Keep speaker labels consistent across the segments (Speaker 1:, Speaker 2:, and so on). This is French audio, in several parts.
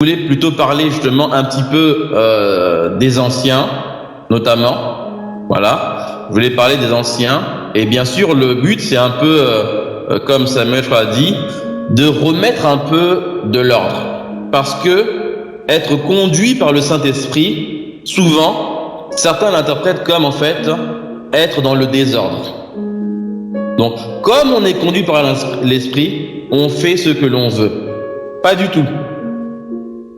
Speaker 1: Je voulais plutôt parler justement un petit peu des anciens, notamment. Voilà, je voulais parler des anciens. Et bien sûr, le but, c'est un peu, comme Samuel a dit, de remettre un peu de l'ordre. Parce que être conduit par le Saint-Esprit, souvent, certains l'interprètent comme en fait être dans le désordre. Donc, comme on est conduit par l'Esprit, on fait ce que l'on veut. Pas du tout.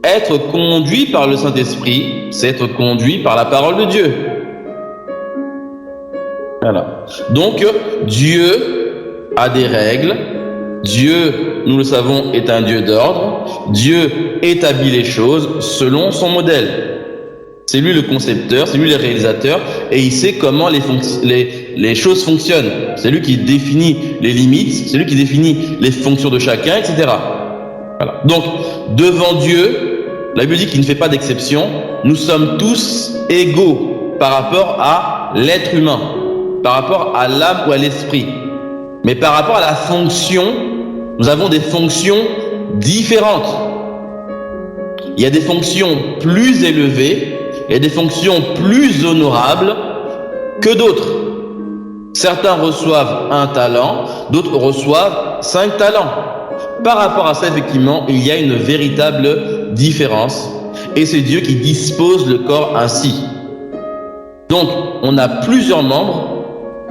Speaker 1: Être conduit par le Saint-Esprit, c'est être conduit par la parole de Dieu. Voilà. Donc, Dieu a des règles. Dieu, nous le savons, est un Dieu d'ordre. Dieu établit les choses selon son modèle. C'est lui le concepteur, c'est lui le réalisateur, et il sait comment les choses fonctionnent. C'est lui qui définit les limites, c'est lui qui définit les fonctions de chacun, etc. Voilà. Donc, devant Dieu, la Bible dit qu'il ne fait pas d'exception. Nous sommes tous égaux par rapport à l'être humain, par rapport à l'âme ou à l'esprit. Mais par rapport à la fonction, nous avons des fonctions différentes. Il y a des fonctions plus élevées et des fonctions plus honorables que d'autres. Certains reçoivent un talent, d'autres reçoivent 5 talents. Par rapport à ça, effectivement, il y a une véritable différence. Et c'est Dieu qui dispose le corps ainsi. Donc, on a plusieurs membres.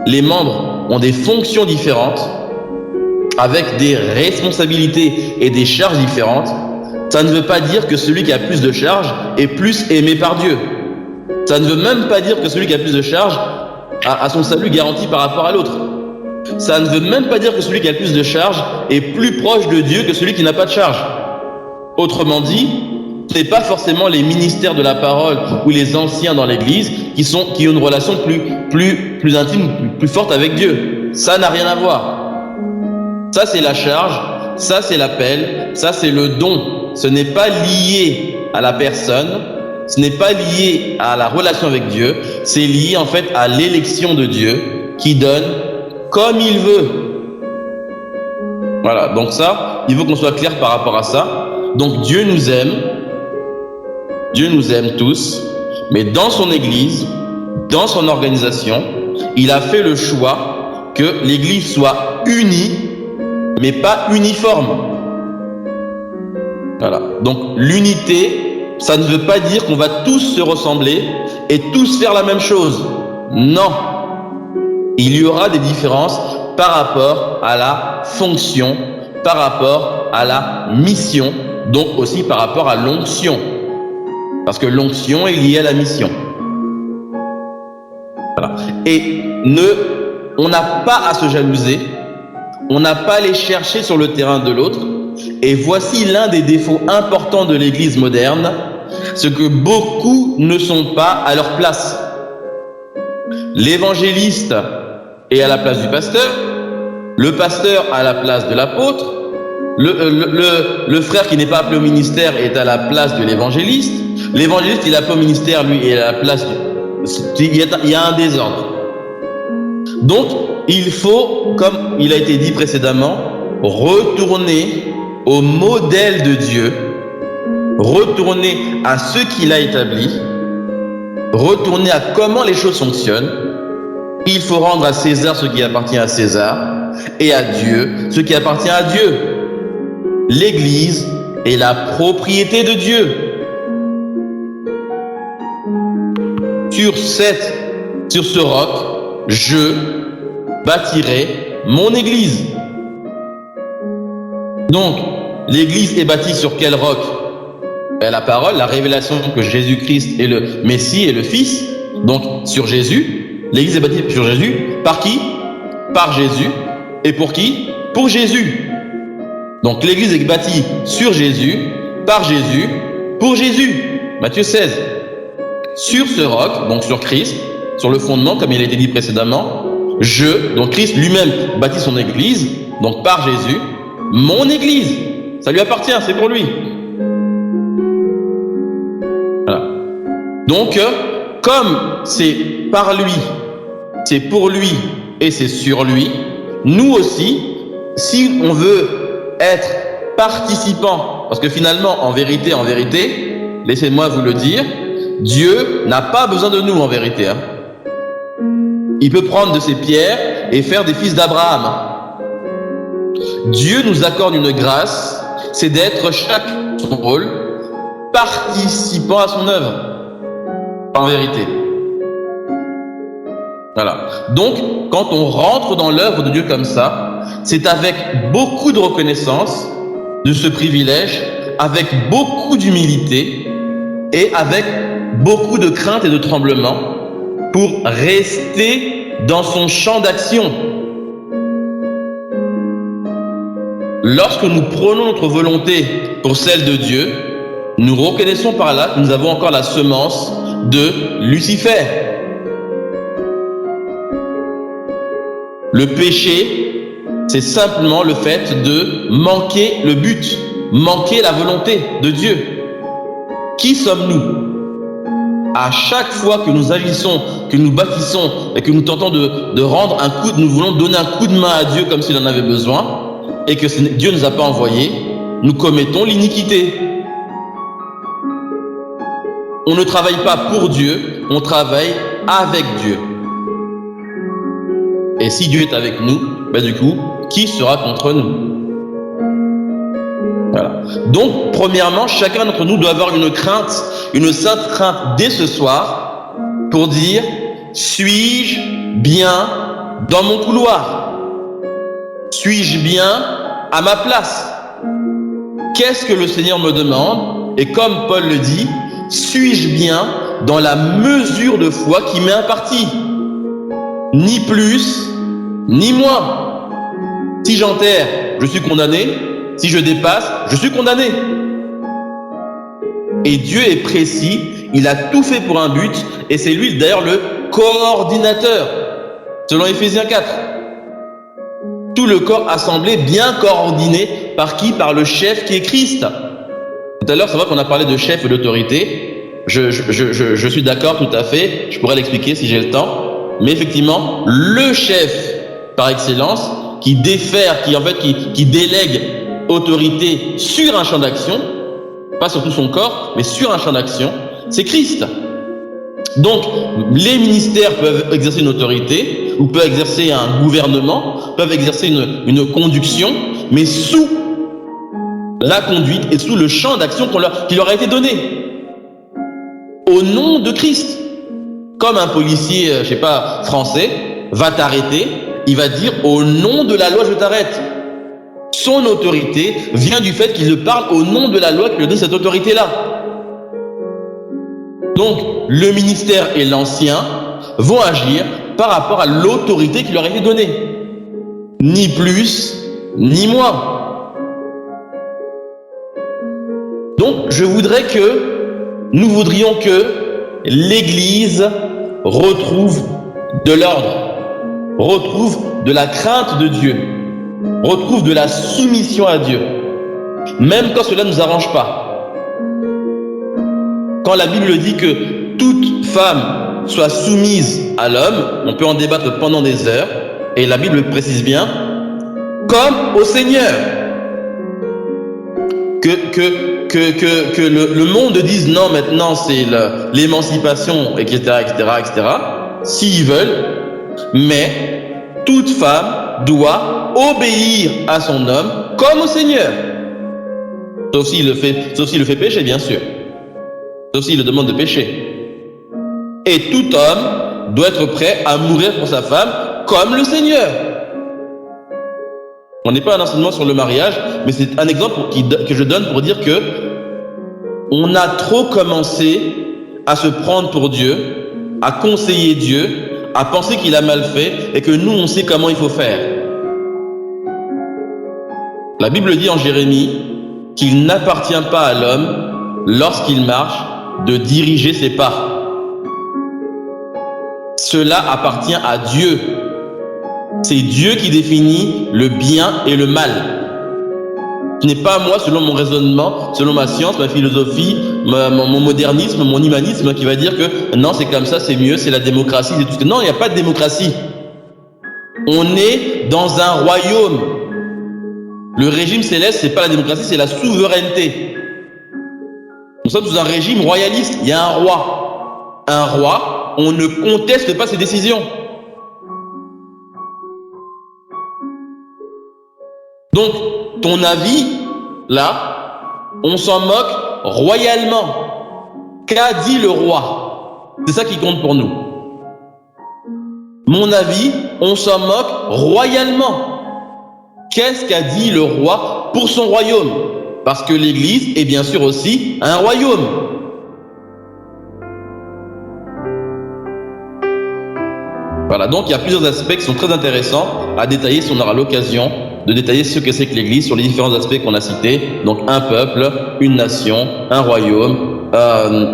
Speaker 1: Les membres ont des fonctions différentes, avec des responsabilités et des charges différentes. Ça ne veut pas dire que celui qui a plus de charges est plus aimé par Dieu. Ça ne veut même pas dire que celui qui a plus de charges a son salut garanti par rapport à l'autre. Ça ne veut même pas dire que celui qui a plus de charges est plus proche de Dieu que celui qui n'a pas de charge. Autrement dit, ce n'est pas forcément les ministères de la parole ou les anciens dans l'Église qui ont une relation plus intime, plus forte avec Dieu. Ça n'a rien à voir. Ça, c'est la charge, ça, c'est l'appel, ça, c'est le don. Ce n'est pas lié à la personne, ce n'est pas lié à la relation avec Dieu, c'est lié en fait à l'élection de Dieu qui donne comme il veut. Voilà, donc ça, il faut qu'on soit clair par rapport à ça. Donc Dieu nous aime tous, mais dans son Église, dans son organisation, il a fait le choix que l'Église soit unie, mais pas uniforme. Voilà, donc l'unité, ça ne veut pas dire qu'on va tous se ressembler et tous faire la même chose. Non. Il y aura des différences par rapport à la fonction, par rapport à la mission, donc aussi par rapport à l'onction. Parce que l'onction est liée à la mission. Voilà. Et on n'a pas à se jalouser, on n'a pas à les chercher sur le terrain de l'autre. Et voici l'un des défauts importants de l'Église moderne, c'est que beaucoup ne sont pas à leur place. L'évangéliste est à la place du pasteur, le pasteur à la place de l'apôtre, le frère qui n'est pas appelé au ministère est à la place de l'évangéliste, l'évangéliste il est appelé au ministère, lui, est à la place il y a un désordre. Donc, il faut, comme il a été dit précédemment, retourner au modèle de Dieu, retourner à ce qu'il a établi, retourner à comment les choses fonctionnent. Il faut rendre à César ce qui appartient à César et à Dieu ce qui appartient à Dieu. L'Église est la propriété de Dieu. Sur ce roc, je bâtirai mon Église. Donc, l'Église est bâtie sur quel roc? La parole, la révélation que Jésus-Christ est le Messie et le Fils. Donc, sur Jésus. L'Église est bâtie sur Jésus. Par qui? Par Jésus. Et pour qui? Pour Jésus. Donc, l'Église est bâtie sur Jésus, par Jésus, pour Jésus. Matthieu 16. Sur ce roc, donc sur Christ, sur le fondement, comme il a été dit précédemment, donc Christ lui-même bâtit son Église, donc par Jésus, mon Église. Ça lui appartient, c'est pour lui. Voilà. Donc, comme c'est par lui, c'est pour lui et c'est sur lui, nous aussi, si on veut être participants parce que finalement, en vérité, laissez-moi vous le dire, Dieu n'a pas besoin de nous en vérité. Il peut prendre de ses pierres et faire des fils d'Abraham. Dieu nous accorde une grâce, c'est d'être chaque son rôle, participant à son œuvre, en vérité. Voilà. Donc, quand on rentre dans l'œuvre de Dieu comme ça, c'est avec beaucoup de reconnaissance de ce privilège, avec beaucoup d'humilité et avec beaucoup de crainte et de tremblement pour rester dans son champ d'action. Lorsque nous prenons notre volonté pour celle de Dieu, nous reconnaissons par là que nous avons encore la semence de Lucifer. Le péché, c'est simplement le fait de manquer le but, manquer la volonté de Dieu. Qui sommes-nous? À chaque fois que nous agissons, que nous bâtissons et que nous tentons de rendre un coup, nous voulons donner un coup de main à Dieu comme s'il en avait besoin et que Dieu ne nous a pas envoyé, nous commettons l'iniquité. On ne travaille pas pour Dieu, on travaille avec Dieu. Et si Dieu est avec nous, du coup, qui sera contre nous? Voilà. Donc, premièrement, chacun d'entre nous doit avoir une crainte, une sainte crainte dès ce soir pour dire, suis-je bien dans mon couloir? Suis-je bien à ma place? Qu'est-ce que le Seigneur me demande? Et comme Paul le dit, suis-je bien dans la mesure de foi qui m'est impartie? Ni plus, ni moins. Si j'enterre, je suis condamné. Si je dépasse, je suis condamné. Et Dieu est précis, il a tout fait pour un but, et c'est lui d'ailleurs le coordinateur, selon Éphésiens 4. Tout le corps assemblé, bien coordonné, par qui? Par le chef qui est Christ. Tout à l'heure, c'est vrai qu'on a parlé de chef et d'autorité. Je suis d'accord tout à fait, je pourrais l'expliquer si j'ai le temps. Mais effectivement, le chef par excellence, qui défère, qui délègue autorité sur un champ d'action, pas sur tout son corps, mais sur un champ d'action, c'est Christ. Donc, les ministères peuvent exercer une autorité, ou peuvent exercer un gouvernement, peuvent exercer une conduction, mais sous la conduite et sous le champ d'action qui leur a été donné. Au nom de Christ. Comme un policier, français, va t'arrêter, il va dire « au nom de la loi, je t'arrête ». Son autorité vient du fait qu'il parle au nom de la loi qui lui donne cette autorité-là. Donc, le ministère et l'ancien vont agir par rapport à l'autorité qui leur a été donnée. Ni plus, ni moins. Donc, nous voudrions que l'Église retrouve de l'ordre, retrouve de la crainte de Dieu, retrouve de la soumission à Dieu, même quand cela ne nous arrange pas. Quand la Bible dit que toute femme soit soumise à l'homme, on peut en débattre pendant des heures, et la Bible précise bien, comme au Seigneur. Que le monde dise non, maintenant c'est l'émancipation, etc., s'ils veulent, mais toute femme doit obéir à son homme comme au Seigneur. Sauf s'il le fait pécher, bien sûr. Sauf s'il le demande de pécher. Et tout homme doit être prêt à mourir pour sa femme comme le Seigneur. On n'est pas un enseignement sur le mariage, mais c'est un exemple que je donne pour dire que on a trop commencé à se prendre pour Dieu, à conseiller Dieu, à penser qu'il a mal fait et que nous, on sait comment il faut faire. La Bible dit en Jérémie qu'il n'appartient pas à l'homme, lorsqu'il marche, de diriger ses pas. Cela appartient à Dieu. C'est Dieu qui définit le bien et le mal. Ce n'est pas moi, selon mon raisonnement, selon ma science, ma philosophie, mon modernisme, mon humanisme, qui va dire que non, c'est comme ça, c'est mieux, c'est la démocratie, c'est tout ce que... Non, il n'y a pas de démocratie. On est dans un royaume. Le régime céleste, c'est pas la démocratie, c'est la souveraineté. Nous sommes sous un régime royaliste. Il y a un roi. Un roi, on ne conteste pas ses décisions. Donc, ton avis, là, on s'en moque royalement. Qu'a dit le roi? C'est ça qui compte pour nous. Mon avis, on s'en moque royalement. Qu'est-ce qu'a dit le roi pour son royaume? Parce que l'Église est bien sûr aussi un royaume. Voilà, donc il y a plusieurs aspects qui sont très intéressants à détailler si on aura l'occasion de détailler ce que c'est que l'Église sur les différents aspects qu'on a cités. Donc un peuple, une nation, un royaume,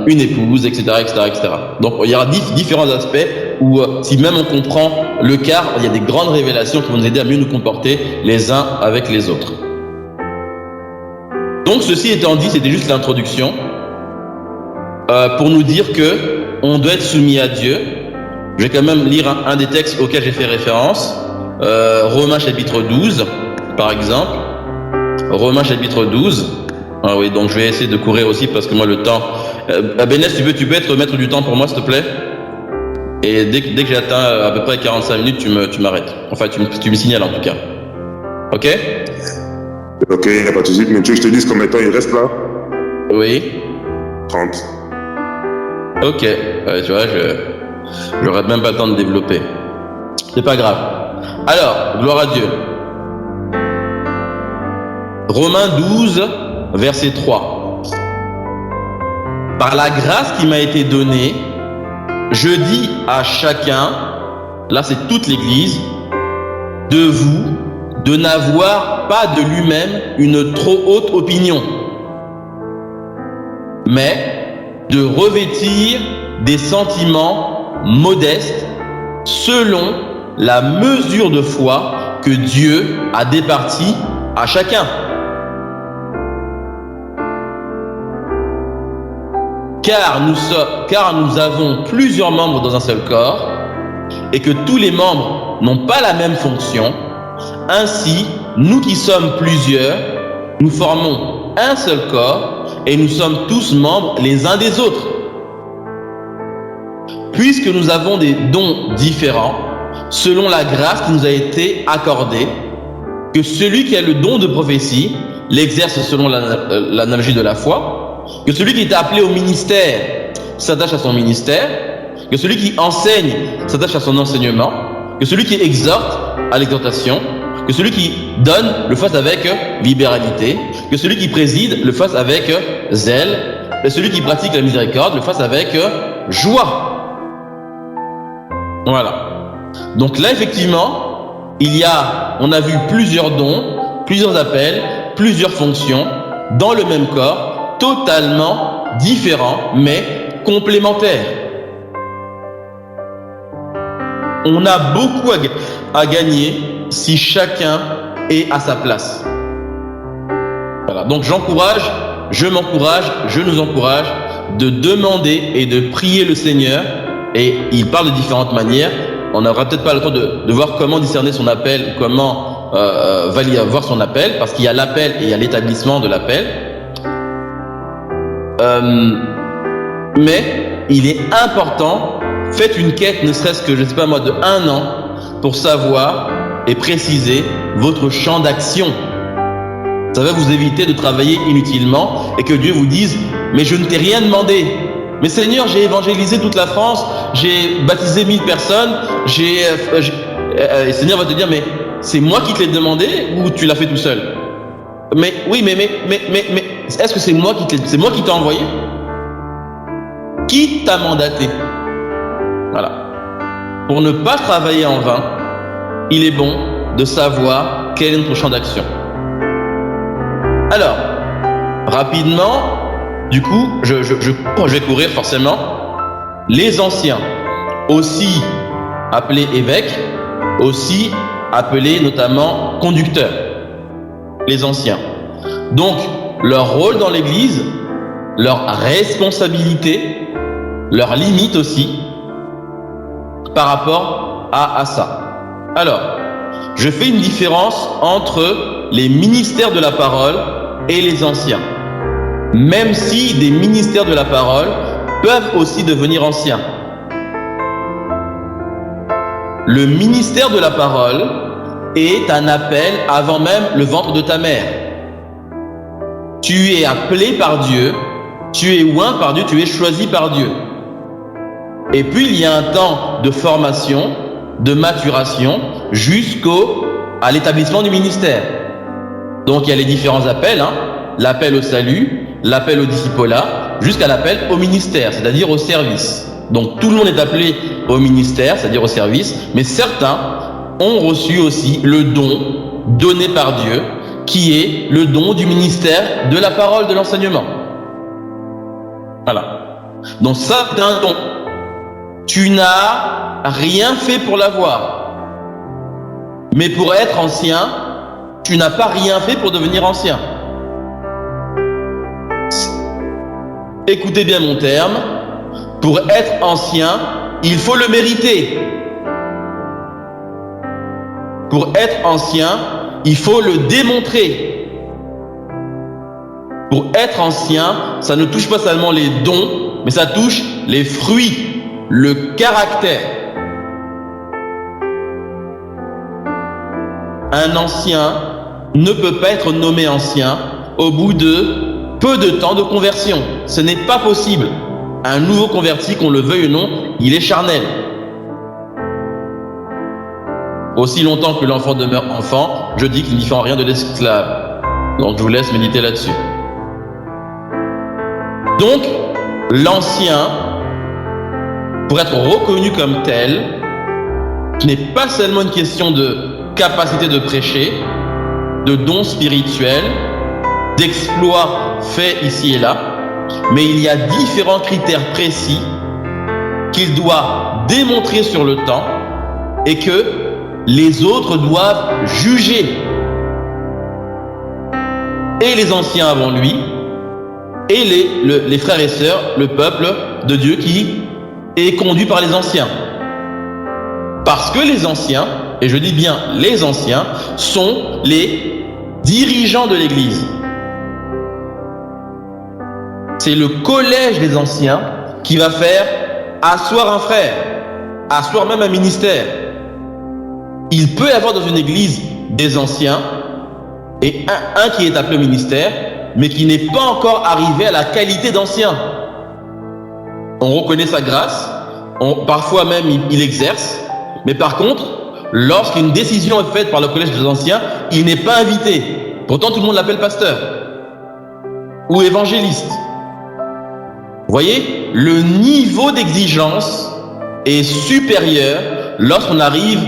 Speaker 1: une épouse, etc., etc., etc. Donc il y aura différents aspects où si même on comprend le quart, il y a des grandes révélations qui vont nous aider à mieux nous comporter les uns avec les autres. Donc ceci étant dit, c'était juste l'introduction pour nous dire que on doit être soumis à Dieu. Je vais quand même lire un des textes auxquels j'ai fait référence. Romains chapitre 12, par exemple. Romains chapitre 12. Ah oui, donc je vais essayer de courir aussi parce que moi le temps... Bénès, tu peux être maître du temps pour moi, s'il te plaît? Et dès que j'ai atteint à peu près 45 minutes, tu m'arrêtes. Enfin, tu me signales en tout cas. Ok?
Speaker 2: Ok, il n'y a pas de souci. Mais tu veux que je te dise combien de temps il reste là?
Speaker 1: Oui.
Speaker 2: 30.
Speaker 1: Ok. Tu vois, j'aurais même pas le temps de développer. C'est pas grave. Alors, gloire à Dieu. Romains 12, verset 3. Par la grâce qui m'a été donnée, je dis à chacun, là c'est toute l'Église, de vous, de n'avoir pas de lui-même une trop haute opinion, mais de revêtir des sentiments modestes selon la mesure de foi que Dieu a départie à chacun. Car nous avons plusieurs membres dans un seul corps et que tous les membres n'ont pas la même fonction. Ainsi, nous qui sommes plusieurs, nous formons un seul corps et nous sommes tous membres les uns des autres. Puisque nous avons des dons différents, selon la grâce qui nous a été accordée, que celui qui a le don de prophétie l'exerce selon l'analogie de la foi, que celui qui est appelé au ministère s'attache à son ministère, que celui qui enseigne s'attache à son enseignement, que celui qui exhorte à l'exhortation, que celui qui donne le fasse avec libéralité, que celui qui préside le fasse avec zèle, et celui qui pratique la miséricorde le fasse avec joie. Voilà. Donc là, effectivement, on a vu plusieurs dons, plusieurs appels, plusieurs fonctions dans le même corps, totalement différents, mais complémentaires. On a beaucoup à gagner si chacun est à sa place. Voilà. Donc je m'encourage, je nous encourage de demander et de prier le Seigneur. Et il parle de différentes manières. On n'aura peut-être pas le temps de voir comment discerner son appel, comment voir son appel, parce qu'il y a l'appel et il y a l'établissement de l'appel. Mais il est important, faites une quête, ne serait-ce que, je ne sais pas moi, de 1 an, pour savoir et préciser votre champ d'action. Ça va vous éviter de travailler inutilement et que Dieu vous dise « Mais je ne t'ai rien demandé. Mais Seigneur, j'ai évangélisé toute la France, j'ai baptisé 1000 personnes, et Seigneur va te dire « Mais c'est moi qui te l'ai demandé ou tu l'as fait tout seul ?» Mais oui, mais est-ce que c'est moi qui t'ai envoyé? Qui t'a mandaté? Voilà. Pour ne pas travailler en vain, il est bon de savoir quel est notre champ d'action. Alors, rapidement, du coup, je vais courir forcément. Les anciens, aussi appelés évêques, aussi appelés notamment conducteurs. Les anciens. Donc, leur rôle dans l'Église, leur responsabilité, leurs limites aussi, par rapport à ça. Alors, je fais une différence entre les ministères de la parole et les anciens. Même si des ministères de la parole peuvent aussi devenir anciens. Le ministère de la parole est un appel avant même le ventre de ta mère. Tu es appelé par Dieu, tu es oint par Dieu, tu es choisi par Dieu. Et puis il y a un temps de formation, de maturation, jusqu'à l'établissement du ministère. Donc il y a les différents appels, l'appel au salut, l'appel au discipolat, jusqu'à l'appel au ministère, c'est-à-dire au service. Donc tout le monde est appelé au ministère, c'est-à-dire au service, mais certains ont reçu aussi le don donné par Dieu, qui est le don du ministère de la parole, de l'enseignement. Voilà. Donc ça, c'est un don. Tu n'as rien fait pour l'avoir. Mais pour être ancien, tu n'as pas rien fait pour devenir ancien. Écoutez bien mon terme. Pour être ancien, il faut le mériter. Pour être ancien, il faut le démontrer. Pour être ancien, ça ne touche pas seulement les dons, mais ça touche les fruits, le caractère. Un ancien ne peut pas être nommé ancien au bout de peu de temps de conversion. Ce n'est pas possible. Un nouveau converti, qu'on le veuille ou non, il est charnel. Aussi longtemps que l'enfant demeure enfant, je dis qu'il n'y fait rien de l'esclave. Donc je vous laisse méditer là-dessus. Donc, l'ancien, pour être reconnu comme tel, ce n'est pas seulement une question de capacité de prêcher, de dons spirituels, d'exploits faits ici et là, mais il y a différents critères précis qu'il doit démontrer sur le temps et que les autres doivent juger. Et les anciens avant lui, et les frères et sœurs, le peuple de Dieu qui est conduit par les anciens. Parce que les anciens, et je dis bien les anciens, sont les dirigeants de l'Église. C'est le collège des anciens qui va faire asseoir un frère, asseoir même un ministère. Il peut y avoir dans une église des anciens et un qui est appelé au ministère, mais qui n'est pas encore arrivé à la qualité d'ancien. On reconnaît sa grâce, parfois même il exerce, mais par contre, lorsqu'une décision est faite par le collège des anciens, il n'est pas invité. Pourtant, tout le monde l'appelle pasteur ou évangéliste. Vous voyez, le niveau d'exigence est supérieur lorsqu'on arrive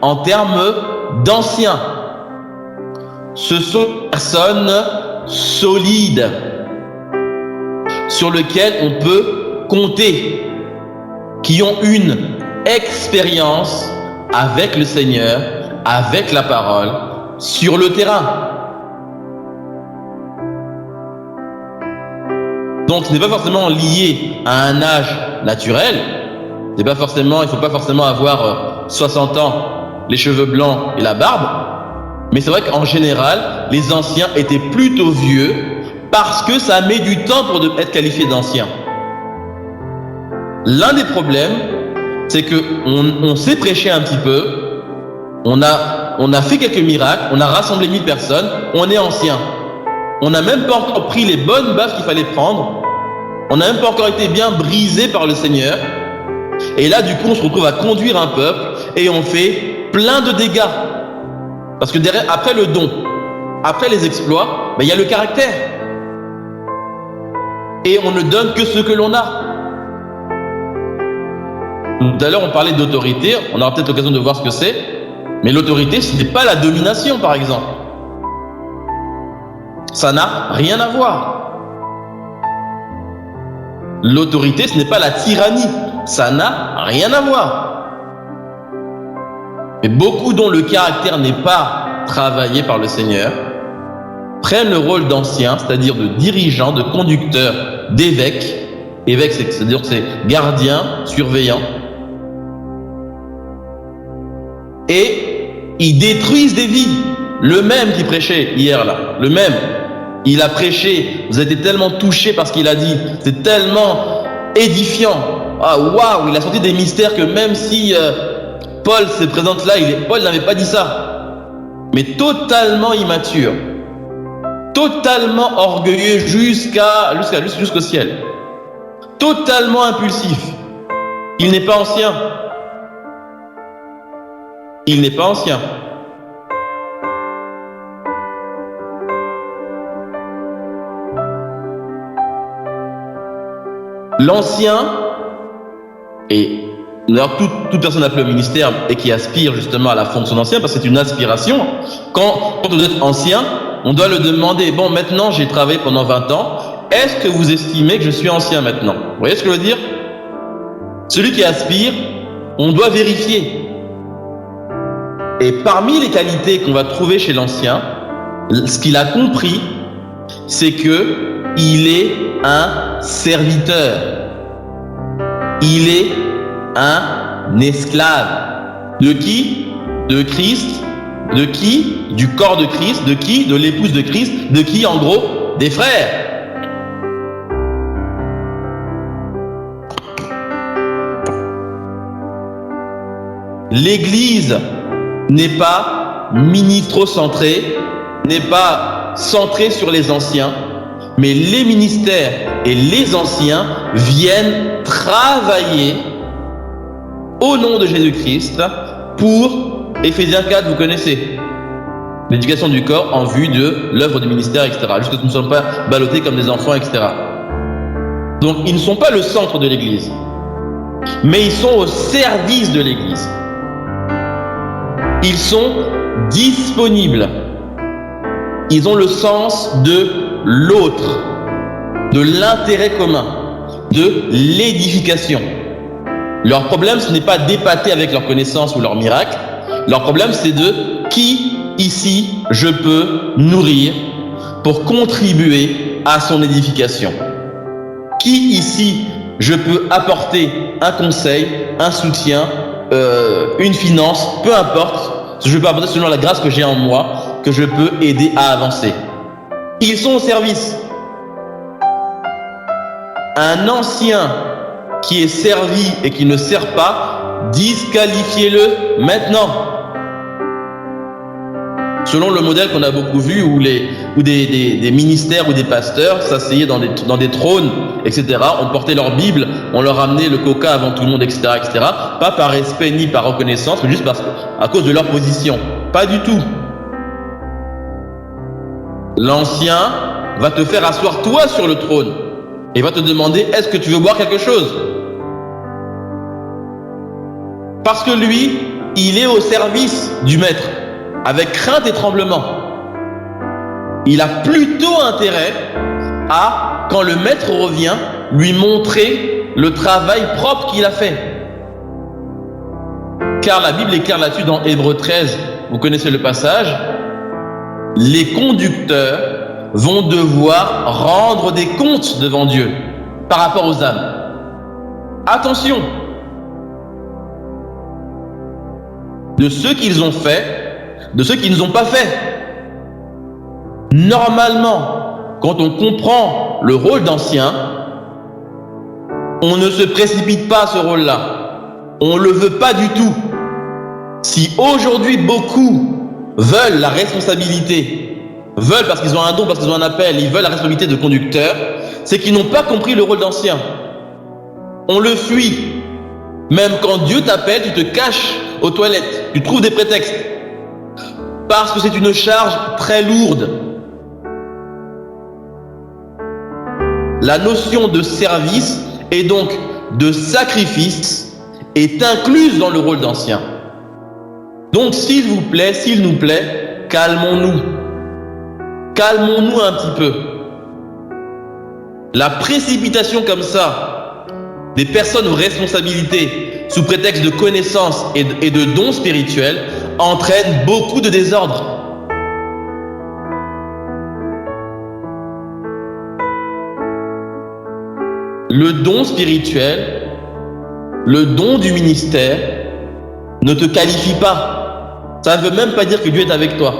Speaker 1: en termes d'anciens. Ce sont des personnes solides sur lesquelles on peut compter, qui ont une expérience avec le Seigneur, avec la parole, sur le terrain. Donc ce n'est pas forcément lié à un âge naturel. Il ne faut pas forcément avoir 60 ans, les cheveux blancs et la barbe. Mais c'est vrai qu'en général, les anciens étaient plutôt vieux parce que ça met du temps pour être qualifié d'ancien. L'un des problèmes, c'est qu'on sait prêcher un petit peu, on a fait quelques miracles, on a rassemblé 1000 personnes, on est ancien. On n'a même pas encore pris les bonnes baffes qu'il fallait prendre. On n'a même pas encore été bien brisé par le Seigneur. Et là, du coup, on se retrouve à conduire un peuple et on fait plein de dégâts. Parce que derrière, après le don, après les exploits, il y a le caractère. Et on ne donne que ce que l'on a. Tout à l'heure, on parlait d'autorité. On aura peut-être l'occasion de voir ce que c'est. Mais l'autorité, ce n'est pas la domination, par exemple. Ça n'a rien à voir. L'autorité, ce n'est pas la tyrannie. Ça n'a rien à voir. Mais beaucoup dont le caractère n'est pas travaillé par le Seigneur prennent le rôle d'anciens, c'est-à-dire de dirigeants, de conducteurs, d'évêques. Évêques, c'est-à-dire c'est gardiens, surveillants. Et ils détruisent des vies. le même qui prêchait hier là, le même, il a prêché, vous avez été tellement touchés par ce qu'il a dit, c'est tellement édifiant. Ah waouh, il a sorti des mystères que même si Paul se présente là, Paul n'avait pas dit ça, mais totalement immature, totalement orgueilleux jusqu'au ciel, totalement impulsif. Il n'est pas ancien. Il n'est pas ancien. L'ancien, et d'ailleurs toute personne appelée au ministère et qui aspire justement à la fonction d'ancien, parce que c'est une aspiration, quand on doit être ancien, on doit le demander, bon maintenant j'ai travaillé pendant 20 ans, est-ce que vous estimez que je suis ancien maintenant? Vous voyez ce que je veux dire? Celui qui aspire, on doit vérifier. Et parmi les qualités qu'on va trouver chez l'ancien, ce qu'il a compris, c'est que il est un serviteur. Il est un esclave. De qui? De Christ. De qui? Du corps de Christ. De qui? De l'épouse de Christ. De qui? En gros, des frères. L'Église n'est pas ministrocentrée, n'est pas centrée sur les anciens, mais les ministères et les anciens viennent travailler au nom de Jésus-Christ pour Éphésiens 4, vous connaissez, l'éducation du corps en vue de l'œuvre du ministère, etc. Jusqu'à ce que nous ne soyons pas ballottés comme des enfants, etc. Donc ils ne sont pas le centre de l'Église, mais ils sont au service de l'Église. Ils sont disponibles. Ils ont le sens de l'autre, de l'intérêt commun, de l'édification. Leur problème, ce n'est pas d'épater avec leur connaissance ou leur miracle. Leur problème, c'est de qui ici je peux nourrir pour contribuer à son édification. Qui ici je peux apporter un conseil, un soutien, une finance, peu importe, je peux apporter selon la grâce que j'ai en moi, que je peux aider à avancer. Ils sont au service. Un ancien qui est servi et qui ne sert pas, disqualifiez-le maintenant. Selon le modèle qu'on a beaucoup vu, où des ministères ou des pasteurs s'asseyaient dans des trônes, etc. On portait leur Bible, on leur amenait le coca avant tout le monde, etc., etc. Pas par respect ni par reconnaissance, mais juste à cause de leur position. Pas du tout. L'ancien va te faire asseoir toi sur le trône et va te demander, est-ce que tu veux boire quelque chose? Parce que lui, il est au service du maître, avec crainte et tremblement. Il a plutôt intérêt à, quand le maître revient, lui montrer le travail propre qu'il a fait. Car la Bible est claire là-dessus dans Hébreux 13, vous connaissez le passage, les conducteurs vont devoir rendre des comptes devant Dieu par rapport aux âmes. Attention, de ce qu'ils ont fait, de ceux qui ne ont pas fait. Normalement, quand on comprend le rôle d'ancien, on ne se précipite pas à ce rôle-là. On ne le veut pas du tout. Si aujourd'hui beaucoup veulent la responsabilité, veulent parce qu'ils ont un don, parce qu'ils ont un appel, ils veulent la responsabilité de conducteur, c'est qu'ils n'ont pas compris le rôle d'ancien. On le fuit. Même quand Dieu t'appelle, tu te caches aux toilettes, tu trouves des prétextes. Parce que c'est une charge très lourde. La notion de service et donc de sacrifice est incluse dans le rôle d'ancien. Donc s'il vous plaît, s'il nous plaît, calmons-nous. Calmons-nous un petit peu. La précipitation comme ça des personnes aux responsabilités sous prétexte de connaissances et de dons spirituels entraîne beaucoup de désordre. Le don spirituel, le don du ministère ne te qualifie pas. Ça ne veut même pas dire que Dieu est avec toi.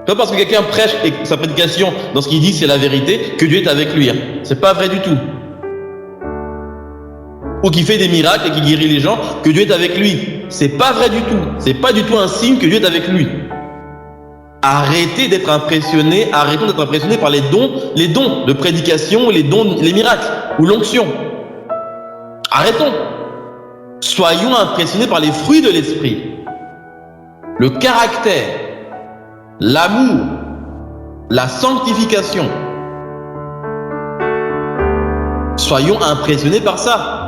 Speaker 1: Pas parce que quelqu'un prêche et que sa prédication, dans ce qu'il dit, c'est la vérité, que Dieu est avec lui. Hein. C'est pas vrai du tout. Ou qui fait des miracles et qui guérit les gens, que Dieu est avec lui. C'est pas vrai du tout. C'est pas du tout un signe que Dieu est avec lui. Arrêtons d'être impressionnés par les dons de prédication, les miracles, ou l'onction. Arrêtons. Soyons impressionnés par les fruits de l'esprit. Le caractère, l'amour, la sanctification. Soyons impressionnés par ça.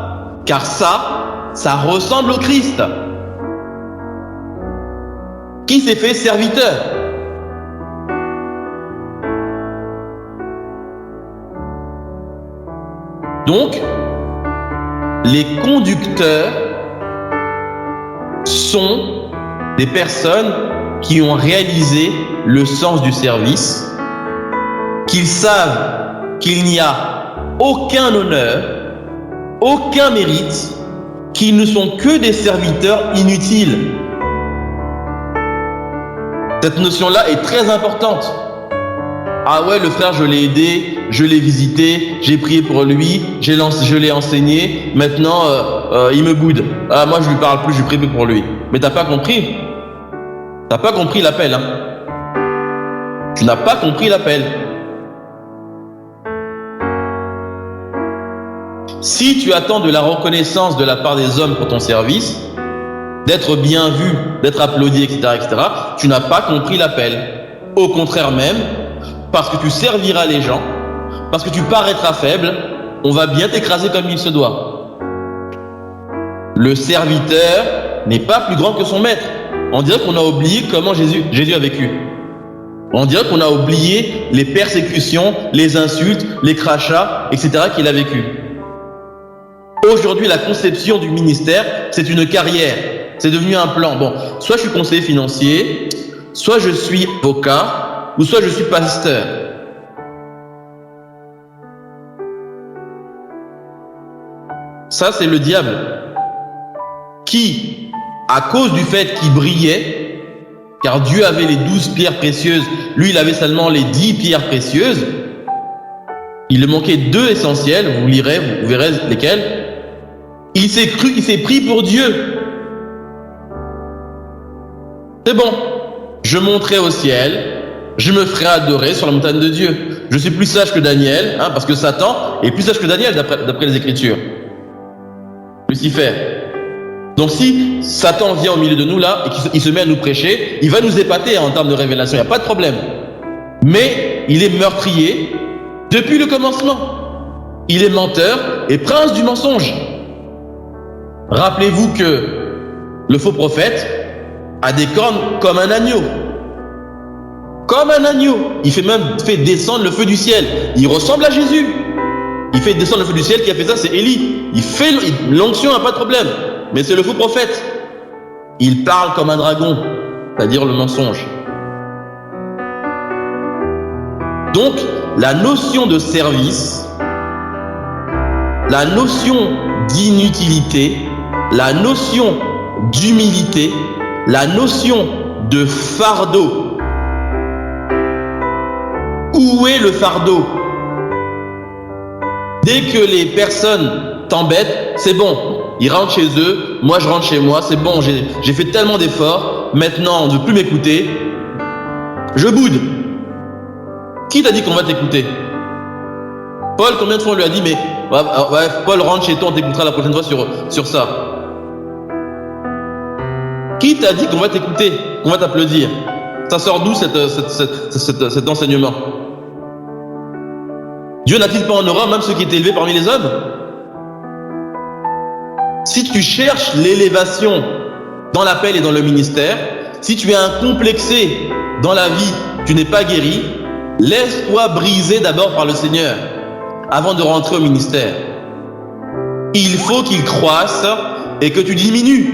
Speaker 1: Car ça ressemble au Christ. Qui s'est fait serviteur? Donc, les conducteurs sont des personnes qui ont réalisé le sens du service, qu'ils savent qu'il n'y a aucun honneur, aucun mérite, qu'ils ne sont que des serviteurs inutiles. Cette notion-là est très importante. Ah ouais, le frère, je l'ai aidé, je l'ai visité, j'ai prié pour lui, je l'ai enseigné, maintenant il me boude. Ah, moi je lui parle plus, je prie plus pour lui. Mais t'as pas compris. T'as pas compris l'appel. Hein. Tu n'as pas compris l'appel. Si tu attends de la reconnaissance de la part des hommes pour ton service, d'être bien vu, d'être applaudi, etc., tu n'as pas compris l'appel. Au contraire même, parce que tu serviras les gens, parce que tu paraîtras faible, on va bien t'écraser comme il se doit. Le serviteur n'est pas plus grand que son maître. On dirait qu'on a oublié comment Jésus a vécu. On dirait qu'on a oublié les persécutions, les insultes, les crachats, etc. qu'il a vécu. Aujourd'hui, la conception du ministère, c'est une carrière. C'est devenu un plan. Bon, soit je suis conseiller financier, soit je suis avocat, ou soit je suis pasteur. Ça, c'est le diable qui, à cause du fait qu'il brillait, car Dieu avait les 12 pierres précieuses, lui, il avait seulement les 10 pierres précieuses, il lui manquait 2 essentielles, vous lirez, vous verrez lesquelles. Il s'est pris pour Dieu. C'est bon, je monterai au ciel, je me ferai adorer sur la montagne de Dieu. Je suis plus sage que Daniel, hein, parce que Satan est plus sage que Daniel d'après les Écritures. Lucifer. Donc si Satan vient au milieu de nous là, et qu'il se met à nous prêcher, il va nous épater en termes de révélation, il n'y a pas de problème. Mais il est meurtrier depuis le commencement. Il est menteur et prince du mensonge. Rappelez-vous que le faux prophète a des cornes comme un agneau. Comme un agneau. Il fait descendre le feu du ciel. Il ressemble à Jésus. Il fait descendre le feu du ciel. Qui a fait ça, c'est Élie. L'onction n'a pas de problème. Mais c'est le faux prophète. Il parle comme un dragon, c'est-à-dire le mensonge. Donc, la notion de service, la notion d'inutilité, la notion d'humilité, la notion de fardeau. Où est le fardeau? Dès que les personnes t'embêtent, c'est bon. Ils rentrent chez eux, moi je rentre chez moi, c'est bon, j'ai fait tellement d'efforts, maintenant on ne veut plus m'écouter. Je boude. Qui t'a dit qu'on va t'écouter? Paul, combien de fois on lui a dit, mais ouais, Paul, rentre chez toi, on t'écoutera la prochaine fois sur ça. Qui t'a dit qu'on va t'écouter, qu'on va t'applaudir? Ça sort d'où cet enseignement? Dieu n'a-t-il pas en horreur même ceux qui étaient élevés parmi les hommes? Si tu cherches l'élévation dans l'appel et dans le ministère, si tu es incomplexé dans la vie, tu n'es pas guéri, laisse-toi briser d'abord par le Seigneur avant de rentrer au ministère. Il faut qu'il croisse et que tu diminues.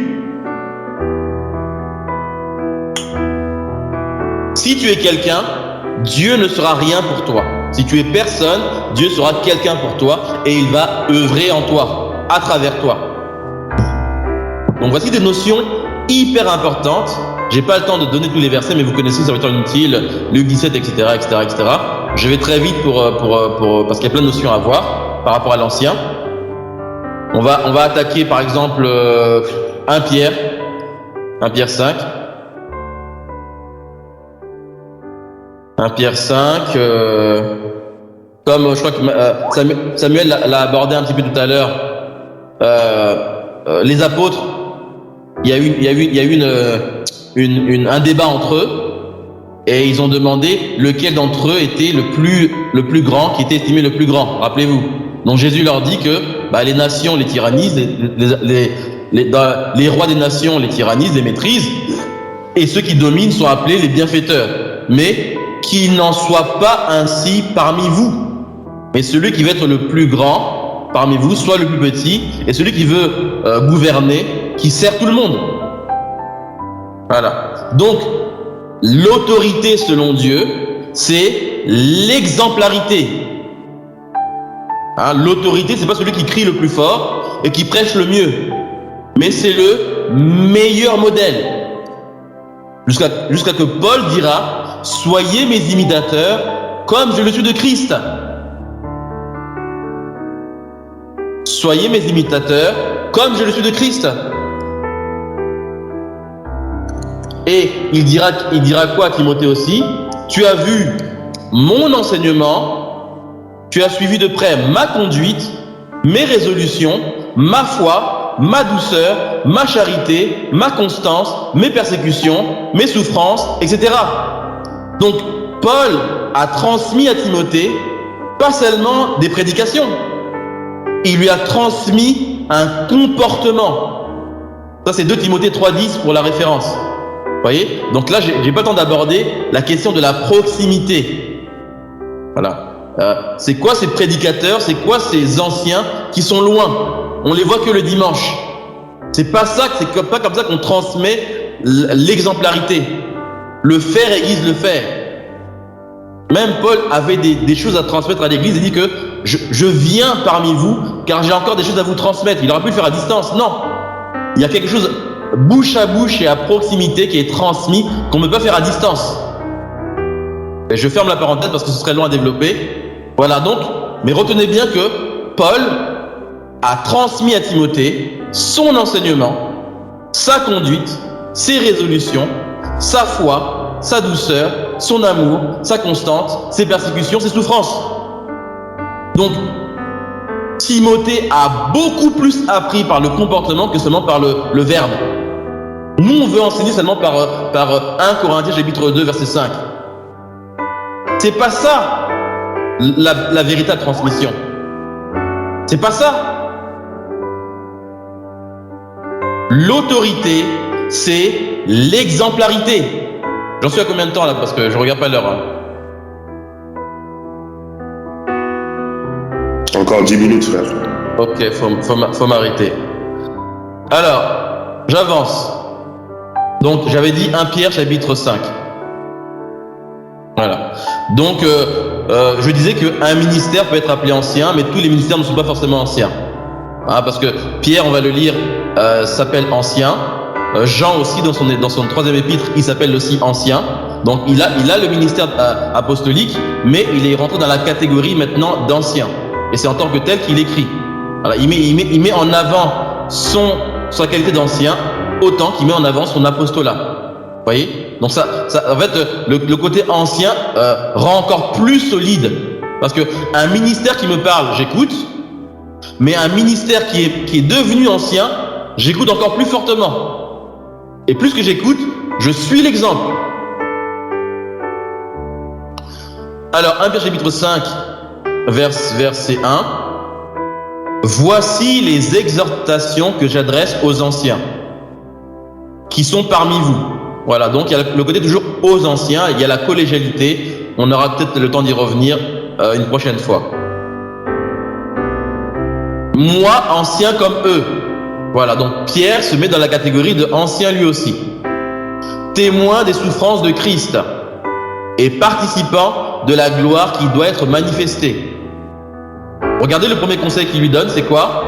Speaker 1: Si tu es quelqu'un, Dieu ne sera rien pour toi. Si tu es personne, Dieu sera quelqu'un pour toi et il va œuvrer en toi, à travers toi. Donc voici des notions hyper importantes j'ai pas le temps de donner tous les versets, mais vous connaissez serviteur inutile, Luc 17, etc., etc., etc. Je vais très vite parce qu'il y a plein de notions à voir par rapport à l'ancien. On va attaquer par exemple 1 Pierre 5. 1 Pierre 5, comme je crois que Samuel l'a abordé un petit peu tout à l'heure, les apôtres, il y a eu un débat entre eux, et ils ont demandé lequel d'entre eux était le plus grand, qui était estimé le plus grand. Rappelez-vous. Donc Jésus leur dit que les nations les tyrannisent, les rois des nations les tyrannisent, les maîtrisent, et ceux qui dominent sont appelés les bienfaiteurs. Mais qu'il n'en soit pas ainsi parmi vous. Mais celui qui veut être le plus grand parmi vous soit le plus petit, et celui qui veut gouverner, qui sert tout le monde. Voilà. Donc, l'autorité selon Dieu, c'est l'exemplarité. Hein, l'autorité, c'est pas celui qui crie le plus fort et qui prêche le mieux, mais c'est le meilleur modèle. Jusqu'à que Paul dira: soyez mes imitateurs comme je le suis de Christ. Soyez mes imitateurs comme je le suis de Christ. Et il dira quoi à Timothée aussi? Tu as vu mon enseignement, tu as suivi de près ma conduite, mes résolutions, ma foi, ma douceur, ma charité, ma constance, mes persécutions, mes souffrances, etc. Donc, Paul a transmis à Timothée pas seulement des prédications, il lui a transmis un comportement. Ça, c'est 2 Timothée 3,10 pour la référence. Vous voyez? Donc là, j'ai pas le temps d'aborder la question de la proximité. Voilà. C'est quoi ces prédicateurs? C'est quoi ces anciens qui sont loin? On les voit que le dimanche. C'est pas pas comme ça qu'on transmet l'exemplarité. Le faire aiguise le faire. Même Paul avait des choses à transmettre à l'église. Il dit que je viens parmi vous car j'ai encore des choses à vous transmettre. Il aurait pu le faire à distance. Non. Il y a quelque chose bouche à bouche et à proximité qui est transmis qu'on ne peut pas faire à distance. Et je ferme la parenthèse parce que ce serait long à développer. Voilà donc, mais retenez bien que Paul a transmis à Timothée son enseignement, sa conduite, ses résolutions, sa foi, sa douceur, son amour, sa constance, ses persécutions, ses souffrances. Donc, Timothée a beaucoup plus appris par le comportement que seulement par le verbe. Nous, on veut enseigner seulement par 1 Corinthiens chapitre 2, verset 5. C'est pas ça la véritable transmission. C'est pas ça. L'autorité, c'est l'exemplarité. J'en suis à combien de temps là? Parce que je regarde pas l'heure. Hein.
Speaker 2: Encore 10 minutes, frère.
Speaker 1: Ok, faut m'arrêter. Alors, j'avance. Donc, j'avais dit 1 Pierre chapitre 5. Voilà. Donc, je disais qu'un ministère peut être appelé ancien, mais tous les ministères ne sont pas forcément anciens. Hein, parce que Pierre, on va le lire, s'appelle ancien. Jean aussi, dans son 3e épître, il s'appelle aussi ancien. Donc, il a le ministère apostolique, mais il est rentré dans la catégorie maintenant d'ancien. Et c'est en tant que tel qu'il écrit. Alors, il met en avant sa qualité d'ancien, autant qu'il met en avant son apostolat. Vous voyez? Donc ça, en fait, le côté ancien rend encore plus solide. Parce que un ministère qui me parle, j'écoute. Mais un ministère qui est devenu ancien, j'écoute encore plus fortement. Et plus que j'écoute, je suis l'exemple. Alors, 1 Pierre chapitre 5, verset 1. Voici les exhortations que j'adresse aux anciens, qui sont parmi vous. Voilà, donc il y a le côté toujours aux anciens, il y a la collégialité, on aura peut-être le temps d'y revenir une prochaine fois. Moi, ancien comme eux. Voilà, donc Pierre se met dans la catégorie de ancien lui aussi. Témoin des souffrances de Christ et participant de la gloire qui doit être manifestée. Regardez le premier conseil qu'il lui donne, c'est quoi?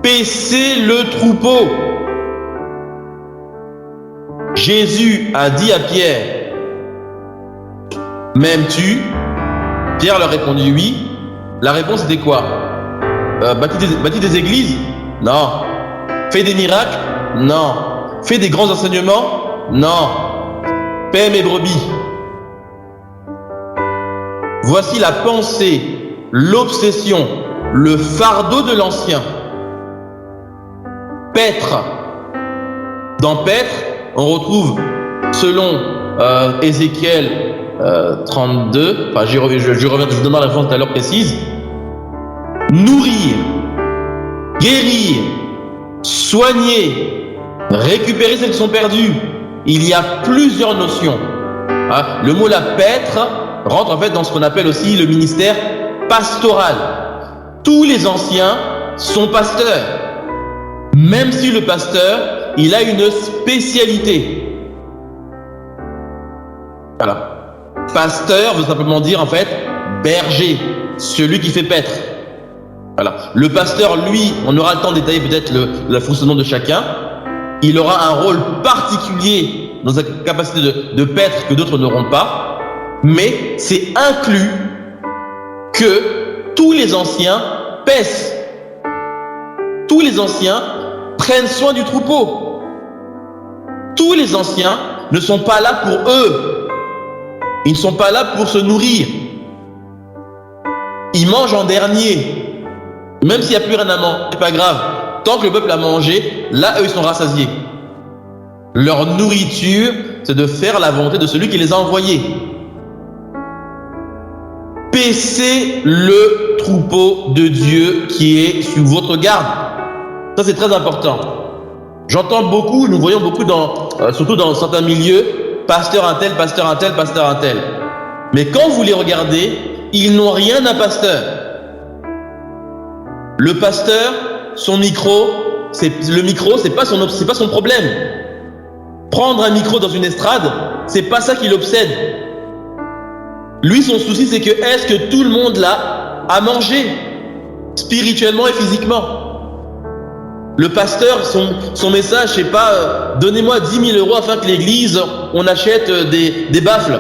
Speaker 1: Paissez le troupeau. Jésus a dit à Pierre, m'aimes-tu? Pierre leur répondit oui. La réponse était quoi? Bâtis des églises? Non. Fais des miracles? Non. Fais des grands enseignements? Non. Paie mes brebis. Voici la pensée, l'obsession, le fardeau de l'ancien. Pêtre. Dans Pêtre, on retrouve, selon Ézéchiel 32, enfin je reviens, je vous donne la référence tout à l'heure précise, nourrir, guérir, soigner, récupérer celles qui sont perdues. Il y a plusieurs notions. Le mot la Pêtre rentre en fait dans ce qu'on appelle aussi le ministère pastoral. Tous les anciens sont pasteurs, même si le pasteur, il a une spécialité. Voilà. Pasteur veut simplement dire en fait berger, celui qui fait paître. Voilà. Le pasteur, lui, on aura le temps de détailler peut-être le fonctionnement de chacun. Il aura un rôle particulier dans sa capacité de paître que d'autres n'auront pas. Mais c'est inclus que tous les anciens paissent. Tous les anciens prennent soin du troupeau. Tous les anciens ne sont pas là pour eux. Ils ne sont pas là pour se nourrir. Ils mangent en dernier. Même s'il n'y a plus rien à manger, c'est pas grave. Tant que le peuple a mangé, là, eux, ils sont rassasiés. Leur nourriture, c'est de faire la volonté de celui qui les a envoyés. Paissez le troupeau de Dieu qui est sous votre garde. Ça, c'est très important. J'entends beaucoup, nous voyons beaucoup, surtout dans certains milieux, pasteur un tel, pasteur un tel, pasteur un tel. Mais quand vous les regardez, ils n'ont rien d'un pasteur. Le pasteur, son micro, c'est pas son problème. Prendre un micro dans une estrade, c'est pas ça qui l'obsède. Lui, son souci, c'est que est-ce que tout le monde là a mangé spirituellement et physiquement? Le pasteur, son message, c'est pas donnez-moi 10 000 € afin que l'église, on achète des baffles.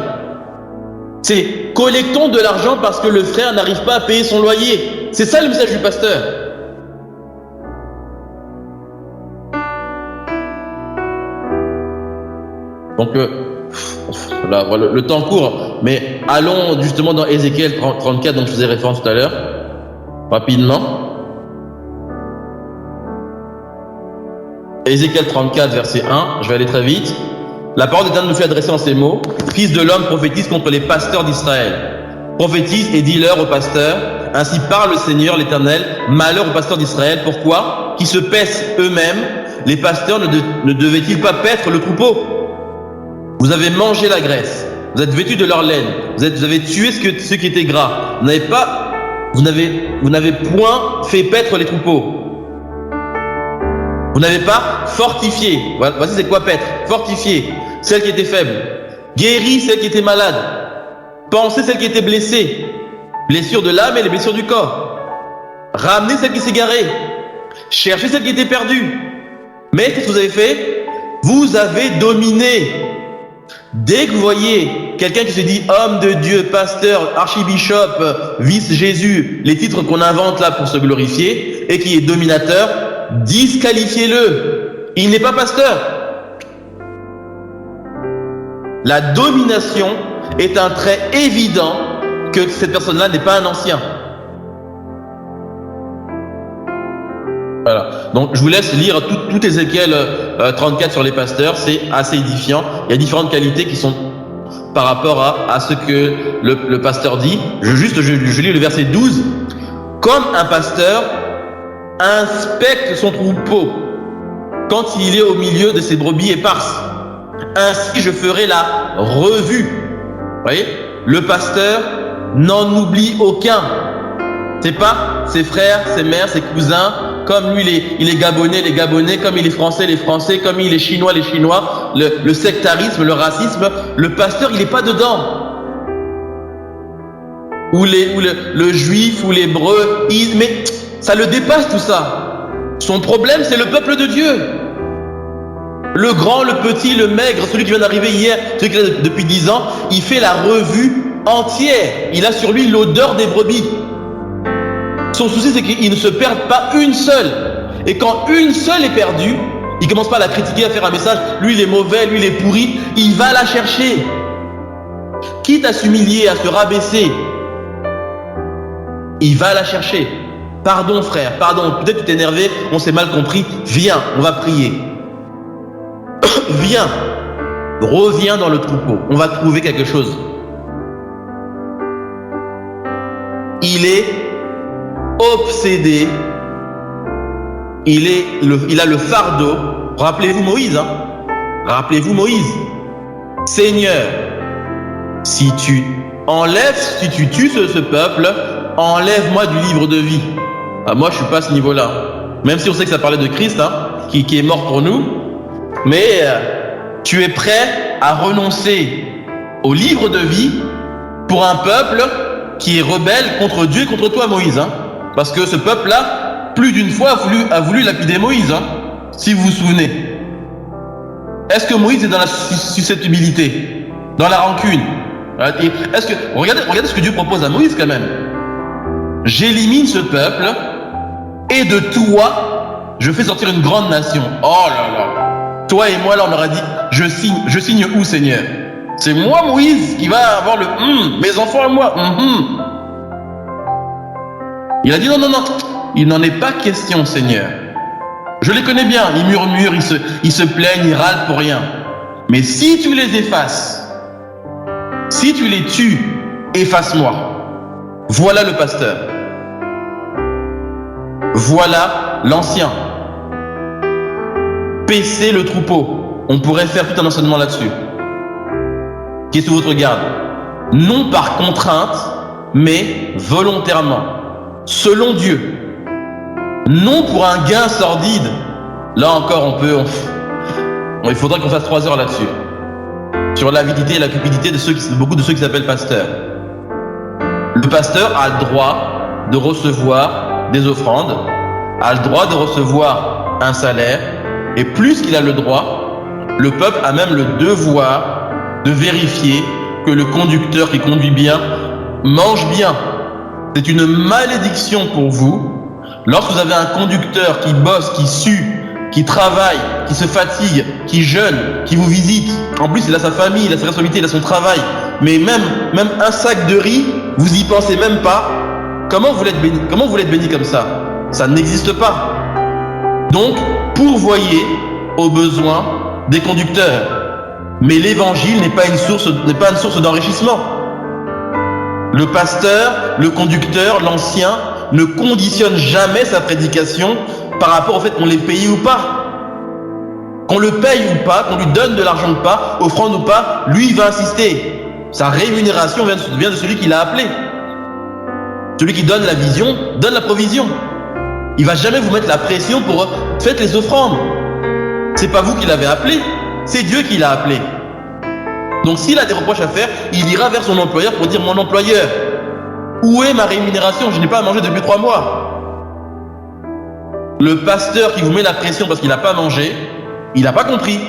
Speaker 1: C'est collectons de l'argent parce que le frère n'arrive pas à payer son loyer. C'est ça le message du pasteur. Donc, là, voilà, le temps court, mais allons justement dans Ézéchiel 34, dont je faisais référence tout à l'heure, rapidement. Ézéchiel 34, verset 1, je vais aller très vite. La parole d'Éternel nous fait adresser en ces mots. Fils de l'homme, prophétise contre les pasteurs d'Israël. Prophétise et dis-leur aux pasteurs, ainsi parle le Seigneur l'Éternel, malheur aux pasteurs d'Israël. Pourquoi? Qui se paissent eux-mêmes. Les pasteurs ne devaient-ils pas paître le troupeau? Vous avez mangé la graisse, vous êtes vêtus de leur laine, vous avez tué ce qui était gras. Vous n'avez point fait paître les troupeaux. Vous n'avez pas fortifié. Voici c'est quoi paître? Fortifier celle qui était faible, guéri celle qui était malade, penser celle qui était blessée, blessure de l'âme et les blessures du corps, ramener celle qui s'est garée, chercher celle qui était perdue. Mais qu'est-ce que vous avez fait? Vous avez dominé. Dès que vous voyez quelqu'un qui se dit homme de Dieu, pasteur, archibishop, vice Jésus, les titres qu'on invente là pour se glorifier, et qui est dominateur, disqualifiez-le. Il n'est pas pasteur. La domination est un trait évident que cette personne-là n'est pas un ancien. Voilà. Donc je vous laisse lire tout Ézéchiel 34 sur les pasteurs, c'est assez édifiant. Il y a différentes qualités qui sont par rapport à ce que le pasteur dit. Je lis le verset 12. Comme un pasteur inspecte son troupeau quand il est au milieu de ses brebis éparses, ainsi je ferai la revue. Vous voyez, le pasteur n'en oublie aucun. C'est pas ses frères, ses mères, ses cousins. Comme lui, il est gabonais, les gabonais. Comme il est français, les français. Comme il est chinois, les chinois. Le sectarisme, le racisme. Le pasteur, il n'est pas dedans. Ou le juif, ou l'hébreu. Mais ça le dépasse tout ça. Son problème, c'est le peuple de Dieu. Le grand, le petit, le maigre, celui qui vient d'arriver hier, celui qui est là depuis 10 ans, il fait la revue entière. Il a sur lui l'odeur des brebis. Son souci, c'est qu'il ne se perde pas une seule. Et quand une seule est perdue, il commence pas à la critiquer, à faire un message. Lui, il est mauvais, lui, il est pourri. Il va la chercher. Quitte à s'humilier, à se rabaisser, il va la chercher. Pardon, frère, pardon. Peut-être que tu t'es énervé, on s'est mal compris. Viens, on va prier. Viens. Reviens dans le troupeau. On va trouver quelque chose. Il est obsédé. Il a le fardeau. Rappelez-vous Moïse, hein? Rappelez-vous Moïse. Seigneur, si tu tues ce peuple, enlève-moi du livre de vie. Ah, moi, je suis pas à ce niveau-là. Même si on sait que ça parlait de Christ, hein, qui est mort pour nous. Mais tu es prêt à renoncer au livre de vie pour un peuple qui est rebelle contre Dieu et contre toi, Moïse, hein? Parce que ce peuple-là, plus d'une fois, a voulu lapider Moïse, hein, si vous vous souvenez. Est-ce que Moïse est dans la susceptibilité, dans la rancune? Est-ce que regardez ce que Dieu propose à Moïse quand même. J'élimine ce peuple et de toi, je fais sortir une grande nation. Oh là là. Toi et moi, là, on aurait dit, je signe où, Seigneur? C'est moi, Moïse, qui va avoir mes enfants et moi. Il a dit non. Il n'en est pas question, Seigneur. Je les connais bien, ils murmurent, ils se plaignent, ils râlent pour rien. Mais si tu les effaces, si tu les tues, efface-moi. Voilà le pasteur. Voilà l'ancien. Paissez le troupeau. On pourrait faire tout un enseignement là-dessus. Qui est sous votre garde. Non par contrainte, mais volontairement. Selon Dieu. Non pour un gain sordide. Là encore, il faudrait qu'on fasse 3 heures là-dessus. Sur l'avidité et la cupidité de beaucoup de ceux qui s'appellent pasteurs. Le pasteur a le droit de recevoir des offrandes, a le droit de recevoir un salaire, et plus qu'il a le droit, le peuple a même le devoir de vérifier que le conducteur qui conduit bien mange bien. C'est une malédiction pour vous lorsque vous avez un conducteur qui bosse, qui sue, qui travaille, qui se fatigue, qui jeûne, qui vous visite. En plus, il a sa famille, il a sa responsabilité, il a son travail. Mais même un sac de riz, vous y pensez même pas. Comment vous l'êtes béni comme ça? Ça n'existe pas. Donc, pourvoyez aux besoins des conducteurs. Mais l'évangile n'est pas une source d'enrichissement. Le pasteur, le conducteur, l'ancien ne conditionne jamais sa prédication par rapport au fait qu'on les paye ou pas. Qu'on le paye ou pas, qu'on lui donne de l'argent ou pas, offrande ou pas, lui il va insister. Sa rémunération vient de celui qui l'a appelé. Celui qui donne la vision, donne la provision. Il va jamais vous mettre la pression pour faites les offrandes. C'est pas vous qui l'avez appelé, c'est Dieu qui l'a appelé. Donc s'il a des reproches à faire, il ira vers son employeur pour dire mon employeur, où est ma rémunération? Je n'ai pas à manger depuis 3 mois. Le pasteur qui vous met la pression parce qu'il n'a pas mangé, il n'a pas compris.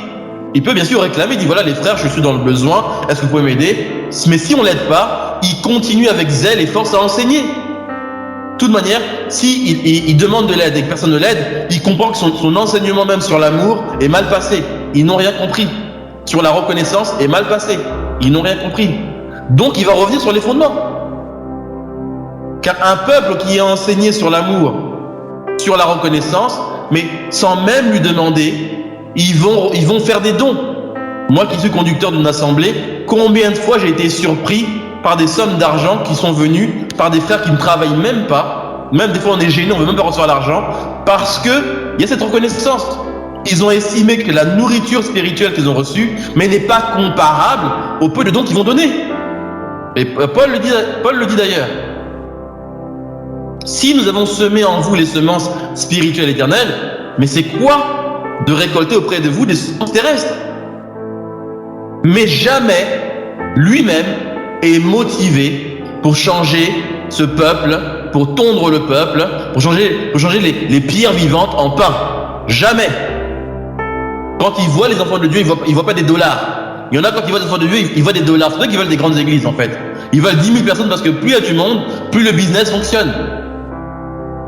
Speaker 1: Il peut bien sûr réclamer, il dit voilà les frères, je suis dans le besoin, est-ce que vous pouvez m'aider? Mais si on ne l'aide pas, il continue avec zèle et force à enseigner. De toute manière, il demande de l'aide et que personne ne l'aide, il comprend que son enseignement même sur l'amour est mal passé. Ils n'ont rien compris. Sur la reconnaissance est mal passé. Ils n'ont rien compris. Donc il va revenir sur les fondements. Car un peuple qui est enseigné sur l'amour, sur la reconnaissance, mais sans même lui demander, ils vont faire des dons. Moi qui suis conducteur d'une assemblée, combien de fois j'ai été surpris par des sommes d'argent qui sont venues par des frères qui ne travaillent même pas. Même des fois on est gêné, on ne veut même pas recevoir l'argent, parce qu'il y a cette reconnaissance. Ils ont estimé que la nourriture spirituelle qu'ils ont reçue, mais n'est pas comparable au peu de dons qu'ils vont donner. Et Paul le dit d'ailleurs. Si nous avons semé en vous les semences spirituelles éternelles, mais c'est quoi de récolter auprès de vous des semences terrestres? Mais jamais lui-même est motivé pour changer ce peuple, pour tondre le peuple, pour changer les pierres vivantes en pain. Jamais. Quand ils voient les enfants de Dieu, ils voient pas des dollars. Il y en a quand ils voient les enfants de Dieu, ils voient des dollars. C'est pour ça qu'ils veulent des grandes églises en fait. Ils veulent 10 000 personnes parce que plus il y a du monde, plus le business fonctionne.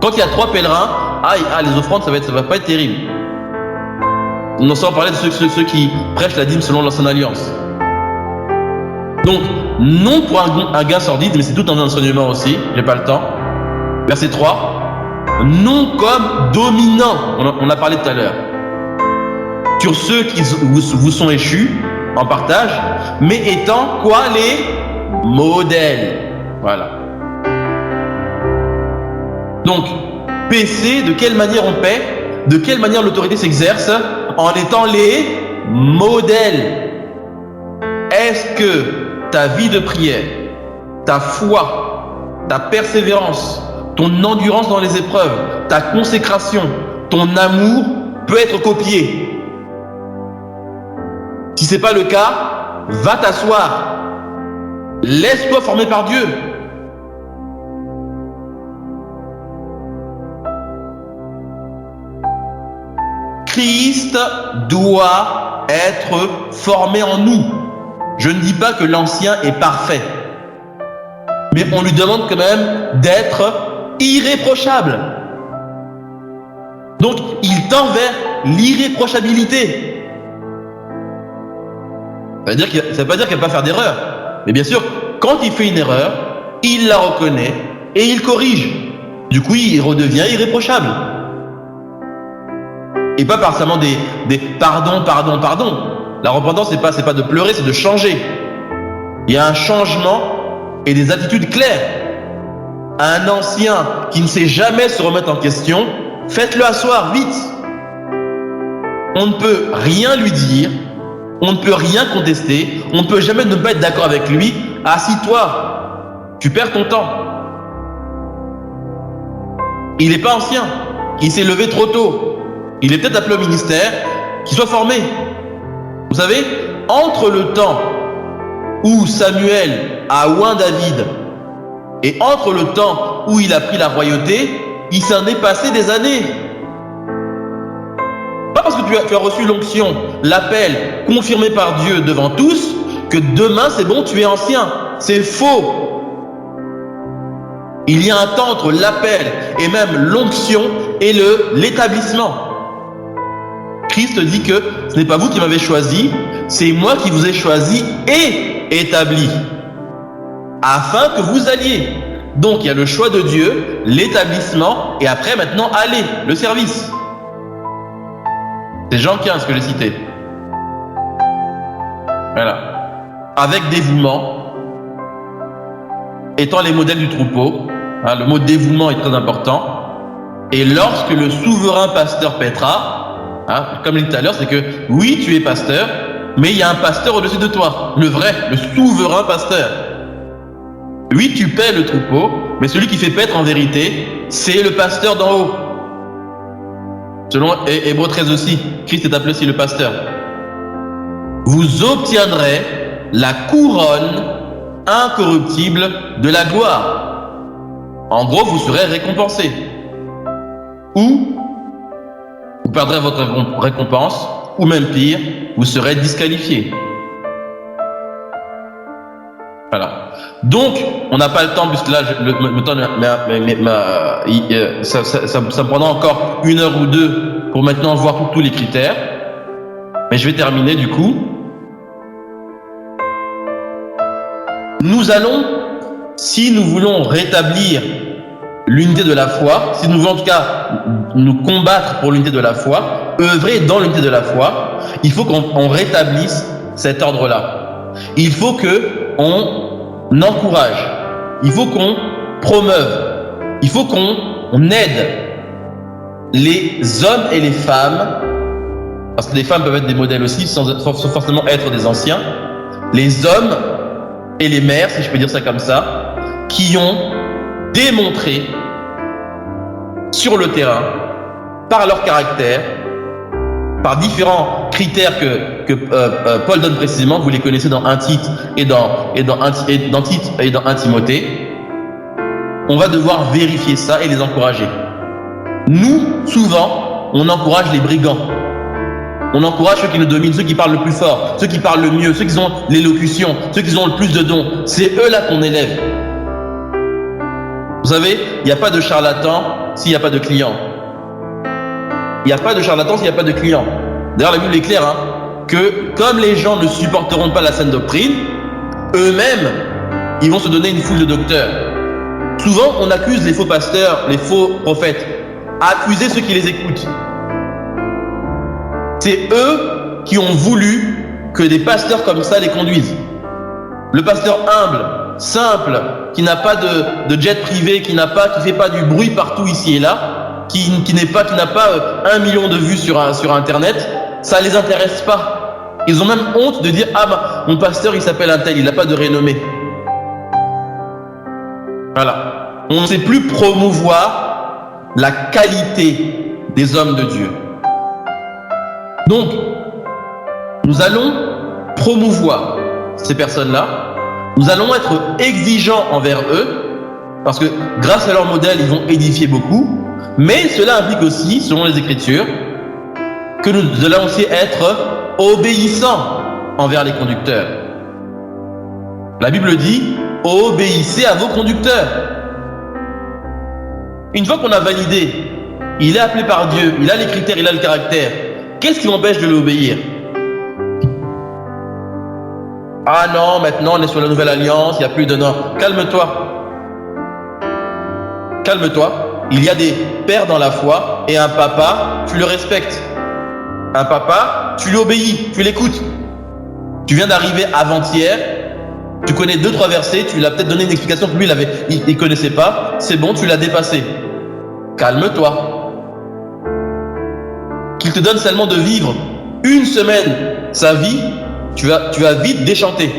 Speaker 1: Quand il y a 3 pèlerins, les offrandes, ça va pas être terrible. On en sort parler de ceux qui prêchent la dîme selon l'ancienne alliance. Donc, non pour un gain sordide, mais c'est tout un enseignement aussi, j'ai pas le temps. Verset 3. Non comme dominant, on a parlé tout à l'heure, sur ceux qui vous sont échus en partage, mais étant quoi? Les modèles. Voilà. Donc, PC, de quelle manière on paie? De quelle manière l'autorité s'exerce? En étant les modèles. Est-ce que ta vie de prière, ta foi, ta persévérance, ton endurance dans les épreuves, ta consécration, ton amour peut être copié? Si ce n'est pas le cas, va t'asseoir. Laisse-toi former par Dieu. Christ doit être formé en nous. Je ne dis pas que l'ancien est parfait, mais on lui demande quand même d'être irréprochable. Donc, il tend vers l'irréprochabilité. Ça ne veut pas dire qu'il ne va pas faire d'erreur. Mais bien sûr, quand il fait une erreur, il la reconnaît et il corrige. Du coup, il redevient irréprochable. Et pas par seulement des pardon. La repentance, c'est pas de pleurer, c'est de changer. Il y a un changement et des attitudes claires. Un ancien qui ne sait jamais se remettre en question, faites-le asseoir vite. On ne peut rien lui dire, on ne peut rien contester, on ne peut jamais ne pas être d'accord avec lui. Assis-toi, tu perds ton temps. Il n'est pas ancien, il s'est levé trop tôt. Il est peut-être appelé au ministère, qu'il soit formé. Vous savez, entre le temps où Samuel a oint David et entre le temps où il a pris la royauté, il s'en est passé des années. Pas parce que tu as reçu l'onction, l'appel confirmé par Dieu devant tous, que demain c'est bon, tu es ancien. C'est faux. Il y a un temps entre l'appel et même l'onction et l'établissement. Christ dit que ce n'est pas vous qui m'avez choisi, c'est moi qui vous ai choisi et établi, afin que vous alliez. Donc il y a le choix de Dieu, l'établissement, et après maintenant aller, le service. C'est Jean 15 que j'ai cité. Voilà. Avec dévouement, étant les modèles du troupeau, le mot dévouement est très important. Et lorsque le souverain pasteur paîtra, comme je l'ai dit tout à l'heure, c'est que oui, tu es pasteur, mais il y a un pasteur au-dessus de toi, le vrai, le souverain pasteur. Oui, tu paies le troupeau, mais celui qui fait paître en vérité, c'est le pasteur d'en haut. Selon Hébreux 13 aussi, Christ est appelé aussi le pasteur. Vous obtiendrez la couronne incorruptible de la gloire. En gros, vous serez récompensé. Ou vous perdrez votre récompense, ou même pire, vous serez disqualifié. Voilà. Donc, on n'a pas le temps, puisque là, le temps, ça me prendra encore 1 heure ou 2 pour maintenant voir tous les critères. Mais je vais terminer du coup. Nous allons, si nous voulons rétablir l'unité de la foi, si nous voulons en tout cas nous combattre pour l'unité de la foi, œuvrer dans l'unité de la foi, il faut qu'on rétablisse cet ordre-là. Il faut qu'on encourage, il faut qu'on promeuve, il faut qu'on aide les hommes et les femmes, parce que les femmes peuvent être des modèles aussi, sans forcément être des anciens, les hommes et les mères, si je peux dire ça comme ça, qui ont démontré sur le terrain, par leur caractère, par différents critères que Paul donne précisément, vous les connaissez dans 1 Tite et dans 1 Timothée, on va devoir vérifier ça et les encourager. Nous, souvent, on encourage les brigands. On encourage ceux qui nous dominent, ceux qui parlent le plus fort, ceux qui parlent le mieux, ceux qui ont l'élocution, ceux qui ont le plus de dons. C'est eux-là qu'on élève. Vous savez, il n'y a pas de charlatan s'il n'y a pas de client. Il n'y a pas de charlatan s'il n'y a pas de client. D'ailleurs, la Bible est claire, que comme les gens ne supporteront pas la saine doctrine, eux-mêmes, ils vont se donner une foule de docteurs. Souvent, on accuse les faux pasteurs, les faux prophètes, à accuser ceux qui les écoutent. C'est eux qui ont voulu que des pasteurs comme ça les conduisent. Le pasteur humble, simple, qui n'a pas de jet privé, qui fait pas du bruit partout ici et là, qui n'a pas 1 million de vues sur Internet, ça les intéresse pas. Ils ont même honte de dire « Ah, mon pasteur, il s'appelle un tel, il n'a pas de renommée. » Voilà. On ne sait plus promouvoir la qualité des hommes de Dieu. Donc, nous allons promouvoir ces personnes-là. Nous allons être exigeants envers eux, parce que grâce à leur modèle, ils vont édifier beaucoup. Mais cela implique aussi, selon les Écritures, que nous allons aussi être obéissants envers les conducteurs. La Bible dit « Obéissez à vos conducteurs ». Une fois qu'on a validé, il est appelé par Dieu, il a les critères, il a le caractère, qu'est-ce qui m'empêche de l'obéir? Ah non, maintenant on est sur la nouvelle alliance, il n'y a plus de non. Calme-toi. Calme-toi. Il y a des pères dans la foi et un papa, tu le respectes. Un papa, tu lui obéis, tu l'écoutes. Tu viens d'arriver avant-hier, tu connais 2-3 versets, tu lui as peut-être donné une explication que lui il ne connaissait pas, c'est bon, tu l'as dépassé. Calme-toi. Qu'il te donne seulement de vivre une semaine sa vie, tu vas vite déchanter.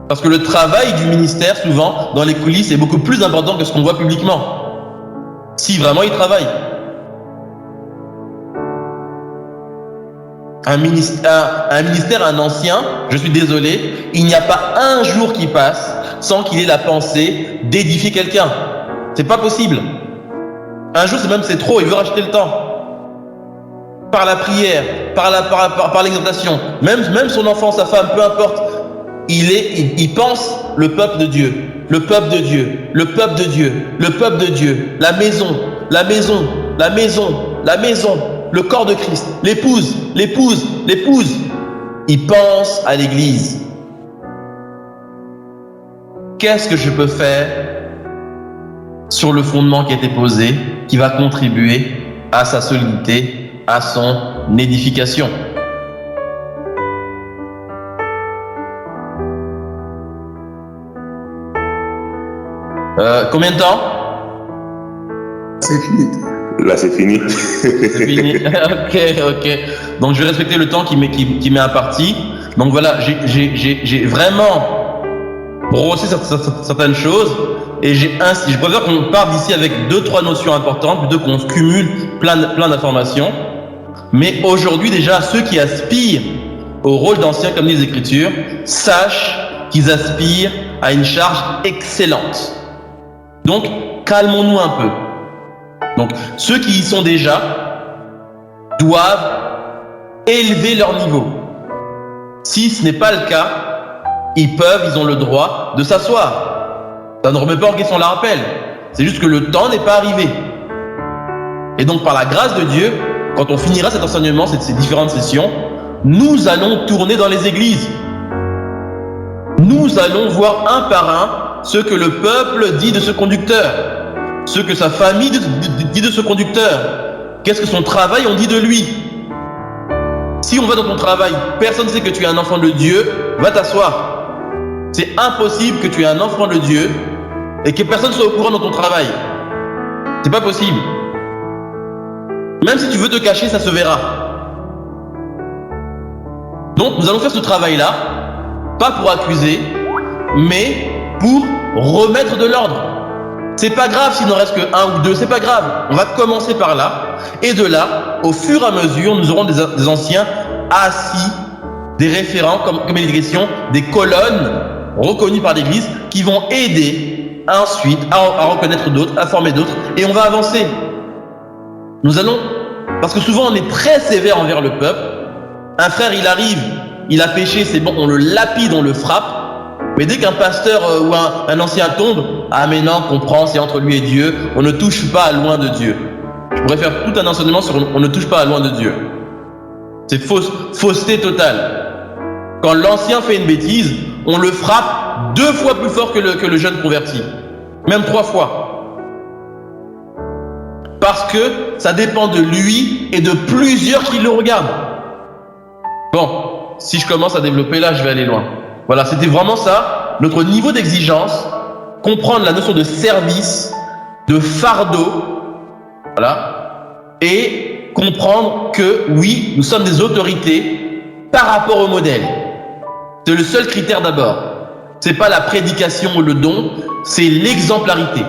Speaker 1: Parce que le travail du ministère, souvent, dans les coulisses, est beaucoup plus important que ce qu'on voit publiquement. Si vraiment il travaille. Un ministère, un ancien, je suis désolé, il n'y a pas un jour qui passe sans qu'il ait la pensée d'édifier quelqu'un. C'est pas possible. Un jour, c'est trop, il veut racheter le temps. Par la prière, par l'exhortation, même son enfant, sa femme, peu importe, il pense le peuple de Dieu, le peuple de Dieu, le peuple de Dieu, le peuple de Dieu, la maison, la maison, la maison, la maison, le corps de Christ, l'épouse, l'épouse, l'épouse. Il pense à l'église. Qu'est-ce que je peux faire sur le fondement qui a été posé, qui va contribuer à sa solidité, à son édification? Combien de temps?
Speaker 3: C'est fini.
Speaker 2: Là, c'est fini.
Speaker 1: C'est fini. Ok. Donc, je vais respecter le temps qui m'est imparti. Donc voilà, j'ai vraiment brossé certaines choses et je préfère qu'on parte d'ici avec 2-3 notions importantes plutôt qu'on cumule plein d'informations. Mais aujourd'hui, déjà, ceux qui aspirent au rôle d'ancien, comme disent les Écritures, sachent qu'ils aspirent à une charge excellente. Donc, calmons-nous un peu. Donc, ceux qui y sont déjà doivent élever leur niveau. Si ce n'est pas le cas, ils ont le droit de s'asseoir. Ça ne remet pas en question la rappel. C'est juste que le temps n'est pas arrivé. Et donc, par la grâce de Dieu, quand on finira cet enseignement, ces différentes sessions, nous allons tourner dans les églises. Nous allons voir un par un ce que le peuple dit de ce conducteur, ce que sa famille dit de ce conducteur, qu'est-ce que son travail on dit de lui. Si on va dans ton travail, personne ne sait que tu es un enfant de Dieu, va t'asseoir. C'est impossible que tu es un enfant de Dieu et que personne soit au courant dans ton travail. C'est pas possible. Même si tu veux te cacher, ça se verra. Donc nous allons faire ce travail-là, pas pour accuser, mais pour remettre de l'ordre. C'est pas grave s'il n'en reste que 1 ou 2, c'est pas grave. On va commencer par là. Et de là, au fur et à mesure, nous aurons des anciens assis, des référents, comme il est question, des colonnes reconnues par l'Église qui vont aider ensuite à reconnaître d'autres, à former d'autres. Et on va avancer. Nous allons Parce que souvent on est très sévère envers le peuple. Un frère il arrive, il a péché, c'est bon, on le lapide, on le frappe. Mais dès qu'un pasteur ou un ancien tombe, ah mais non, comprends, c'est entre lui et Dieu, on ne touche pas loin de Dieu. Je pourrais faire tout un enseignement sur on ne touche pas loin de Dieu. C'est fausseté totale. Quand l'ancien fait une bêtise, on le frappe 2 fois plus fort que le jeune converti. Même 3 fois. Parce que ça dépend de lui et de plusieurs qui le regardent. Bon, si je commence à développer là, je vais aller loin. Voilà, c'était vraiment ça, notre niveau d'exigence, comprendre la notion de service, de fardeau, voilà, et comprendre que oui, nous sommes des autorités par rapport au modèle. C'est le seul critère d'abord. C'est pas la prédication ou le don, c'est l'exemplarité.